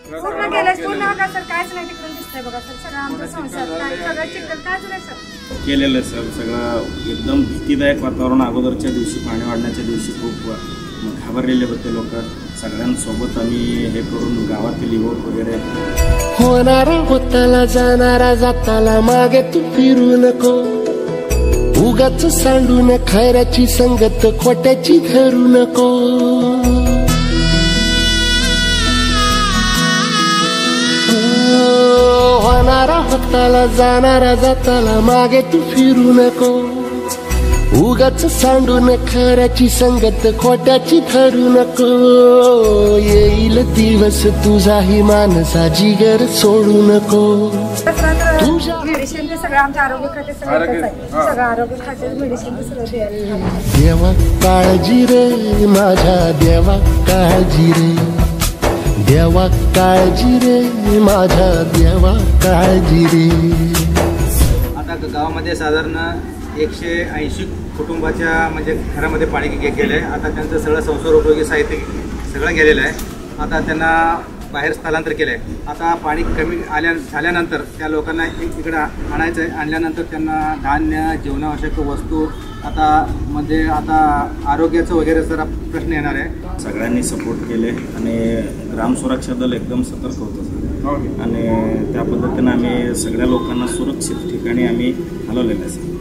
पूर्ण गेलाय पूर्ण बघा सर कायच नाही तिकडून दिसतंय बघा सर सगळं आमचा संसार काय सगळं चिखल काय झालंय सर केलेलं सर सगळं एकदम भीतीदायक वातावरण अगोदरच्या दिवशी पाणी वाढण्याच्या दिवशी खूप घाबरलेले होते लोक सगळ्यांसोबत आम्ही हे करून गावातील युवक वगैरे होणारा होताला जाणारा जाताला मागे तू फिरू नको उगाच सांडून खैराची संगत खोट्याची धरू नको होणारा होताला जाणारा जाताला मागे तू फिरू नको उगाच सांडून खऱ्याची संगत खोट्याची धरू नको येईल दिवस तुझाही मानसा जिगर सोडू नको तुझ्या मेडिसिन ते सगळं आमच्या आरोग्य खाते सगळं आरोग्य खाते मेडिसिन सगळं द्यायला देवा काळजी रे माझ्या देवा काळजी रे देवा काळजी रे माझ्या देवा काळजी रे। आता गावामध्ये साधारण 180 कुटुंबाच्या म्हणजे घरामध्ये पाणी गेलं आहे। आता त्यांचं सगळं संसारोपयोगी साहित्य सगळं गेलेलं आहे। आता त्यांना बाहेर स्थलांतर केलं आहे। आता पाणी कमी झाल्यानंतर त्या लोकांना इकडं आणायचं आहे। आणल्यानंतर त्यांना धान्य जीवनावश्यक वस्तू आता आरोग्याचं वगैरे जरा प्रश्न येणार आहे। सगळ्यांनी सपोर्ट केले आणि ग्रामसुरक्षा दल एकदम सतर्क होतं आणि त्या पद्धतीनं आम्ही सगळ्या लोकांना सुरक्षित ठिकाणी आम्ही हलवलेलं आहे।